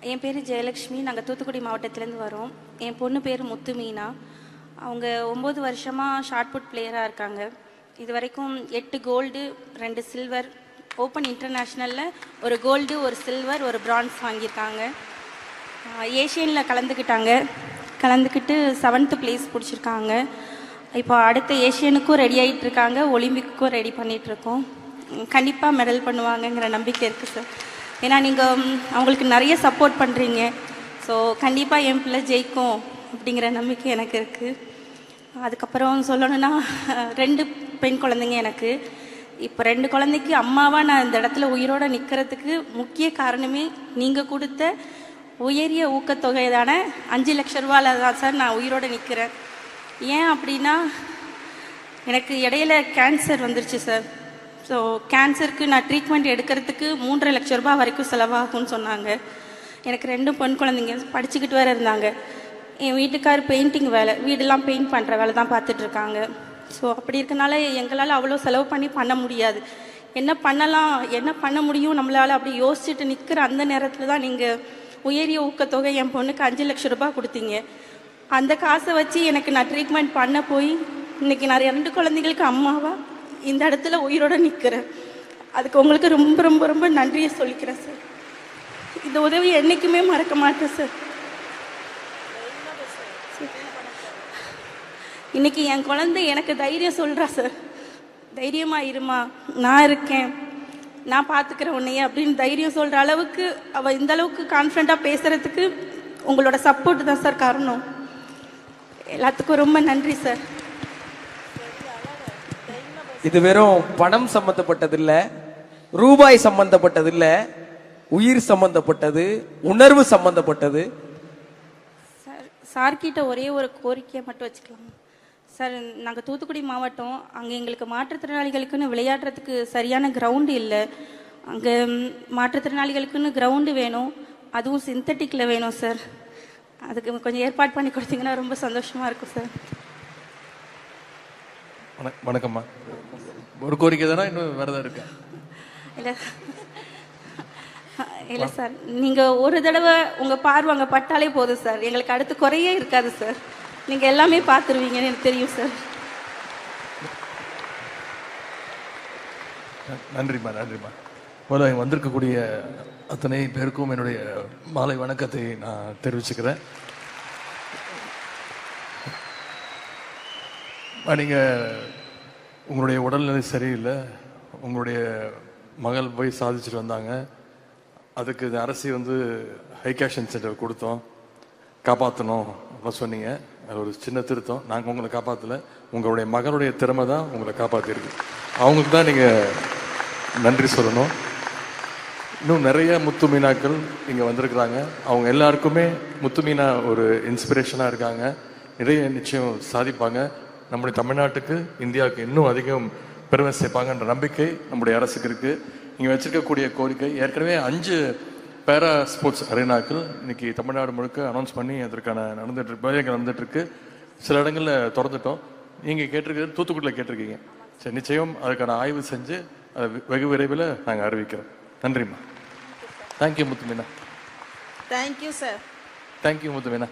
என் பேர் ஜெயலக்ஷ்மி. நாங்கள் தூத்துக்குடி மாவட்டத்திலேருந்து வரோம். என் பொண்ணு பேர் முத்து மீனா. அவங்க 9 வருஷமாக ஷார்ட் புட் பிளேயராக இருக்காங்க. இது வரைக்கும் 8 கோல்டு 2 சில்வர், ஓப்பன் இன்டர்நேஷ்னலில் ஒரு கோல்டு, ஒரு சில்வர், ஒரு பிரான்ஸ் வாங்கியிருக்காங்க. ஏஷியனில் கலந்துக்கிட்டு 7th பிளேஸ் பிடிச்சிருக்காங்க. இப்போ அடுத்த ஏஷியனுக்கும் ரெடி ஆகிட்டு இருக்காங்க, ஒலிம்பிக்குக்கும் ரெடி பண்ணிகிட்ருக்கோம். கண்டிப்பாக மெடல் பண்ணுவாங்கங்கிற நம்பிக்கை இருக்குது சார். ஏன்னா நீங்கள் அவங்களுக்கு நிறைய சப்போர்ட் பண்ணுறீங்க. ஸோ கண்டிப்பாக என் பிள்ளை ஜெயிக்கும் அப்படிங்கிற நம்பிக்கை எனக்கு இருக்குது. அதுக்கப்புறம் சொல்லணுன்னா 2 பெண் குழந்தைங்க எனக்கு. இப்போ 2 குழந்தைக்கு அம்மாவாக நான் இந்த இடத்துல உயிரோடு நிற்கிறதுக்கு முக்கிய காரணமே நீங்கள் கொடுத்த உயரிய ஊக்கத்தொகைதான 5 லட்ச ரூபாயில் தான் சார் நான் உயிரோடு நிற்கிறேன். ஏன் அப்படின்னா, எனக்கு இடையில கேன்சர் வந்துருச்சு சார். ஸோ கேன்சருக்கு நான் ட்ரீட்மெண்ட் எடுக்கிறதுக்கு 3.5 லட்ச ரூபா வரைக்கும் செலவாகும்னு சொன்னாங்க. எனக்கு 2 பெண் குழந்தைங்க படிச்சுக்கிட்டு வேறு இருந்தாங்க. என் வீட்டுக்கார் பெயிண்டிங் வேலை, வீடெல்லாம் பெயிண்ட் பண்ணுற வேலை தான் பார்த்துட்ருக்காங்க. ஸோ அப்படி இருக்கனால எங்களால் அவ்வளோ செலவு பண்ண முடியாது. என்ன பண்ணலாம், என்ன பண்ண முடியும் நம்மளால் அப்படி யோசிச்சுட்டு நிற்கிற அந்த நேரத்தில் தான் நீங்கள் உயரிய ஊக்கத்தொகை என் பொண்ணுக்கு 5 லட்ச ரூபா கொடுத்தீங்க. அந்த காசை வச்சு எனக்கு நான் ட்ரீட்மெண்ட் பண்ண போய் இன்றைக்கி நான் 2 குழந்தைங்களுக்கு அம்மாவாக இந்த இடத்துல உயிரோடு நிற்கிறேன். அதுக்கு உங்களுக்கு ரொம்ப ரொம்ப ரொம்ப நன்றியை சொல்லிக்கிறேன் சார். இந்த உதவி என்றைக்குமே மறக்க மாட்டேன் சார். இன்றைக்கி என் குழந்தை எனக்கு தைரியம் சொல்கிறா சார். தைரியமாக இருமா, நான் இருக்கேன், நான் பார்த்துக்கிறேன் உன்னையே அப்படின்னு தைரியம் சொல்கிற அளவுக்கு அவள் இந்த அளவுக்கு கான்ஃபிடண்ட்டாக பேசுகிறதுக்கு உங்களோட சப்போர்ட் தான் சார் காரணம். எல்லாத்துக்கும் ரொம்ப நன்றி சார். இது வெறும் பணம் சம்பந்தப்பட்டதில்ல, ரூபாய் சம்பந்தப்பட்டதில்ல, உயிர் சம்பந்தப்பட்டது, உணர்வு சம்பந்தப்பட்டது. சார்கிட்ட ஒரே ஒரு கோரிக்கையை மட்டும் வச்சுக்கலாம் சார். நாங்கள் தூத்துக்குடி மாவட்டம், அங்கே எங்களுக்கு மாற்றுத்திறனாளிகளுக்குன்னு விளையாடுறதுக்கு சரியான கிரவுண்டு இல்லை. அங்கே மாற்றுத்திறனாளிகளுக்குன்னு கிரவுண்டு வேணும், அதுவும் சிந்தட்டிக்கில் வேணும் சார். அதுக்கு கொஞ்சம் ஏற்பாடு பண்ணி கொடுத்தீங்கன்னா ரொம்ப சந்தோஷமாக இருக்கும் சார். வணக்கம்மா. ஒரு கோரிக்கை தானே, இன்னும் வேறு தான் இருக்கு? இல்லை சார், நீங்கள் ஒரு தடவை உங்கள் பார்வை அங்கே பட்டாலே போதும் சார். எங்களுக்கு அடுத்து குறையே இருக்காது சார். நீங்கள் எல்லாமே பார்த்துருவீங்கன்னு எனக்கு தெரியும் சார். நன்றிம்மா, நன்றிம்மா. முதல்ல வந்திருக்கக்கூடிய அத்தனை பேருக்கும் என்னுடைய மாலை வணக்கத்தை நான் தெரிவிச்சுக்கிறேன். நீங்கள் உங்களுடைய உடல்நிலை சரியில்லை, உங்களுடைய மகள் போய் சாதிச்சுட்டு வந்தாங்க. அதுக்கு இந்த அரசு ஹை கேஷன் சென்டர் கொடுத்தோம், காப்பாற்றணும் அப்படின்னு சொன்னீங்க. அது ஒரு சின்ன திருத்தம். நாங்கள் உங்களை காப்பாற்றலை, உங்களுடைய மகளுடைய திறமை தான் உங்களை காப்பாற்றிருக்கு. அவங்களுக்கு தான் நீங்கள் நன்றி சொல்லணும். இன்னும் நிறைய முத்து மீனாக்கள் இங்கே வந்திருக்கிறாங்க. அவங்க எல்லாருக்குமே முத்து மீனா ஒரு இன்ஸ்பிரேஷனாக இருக்காங்க. நிறைய நிச்சயம் சாதிப்பாங்க. நம்முடைய தமிழ்நாட்டுக்கு, இந்தியாவுக்கு இன்னும் அதிகம் பெருமை சேர்ப்பாங்கன்ற நம்பிக்கை நம்முடைய அரசுக்கு இருக்குது. இங்கே வச்சிருக்கக்கூடிய கோரிக்கை, ஏற்கனவே 5 பேரா ஸ்போர்ட்ஸ் அரேனாக்கள் இன்னைக்கு தமிழ்நாடு முழுக்க அனௌன்ஸ் பண்ணி அதற்கான நடந்துட்டுருக்கு. சில இடங்களில் திறந்துட்டோம். நீங்கள் கேட்டிருக்கிறது தூத்துக்குடியில் கேட்டிருக்கீங்க. சரி, நிச்சயம் அதுக்கான ஆய்வு செஞ்சு அதை வெகு விரைவில் நாங்கள் அறிவிக்கிறோம். நன்றிம்மா. Thank you Muthu Meena. Thank you sir. Thank you Muthu Meena.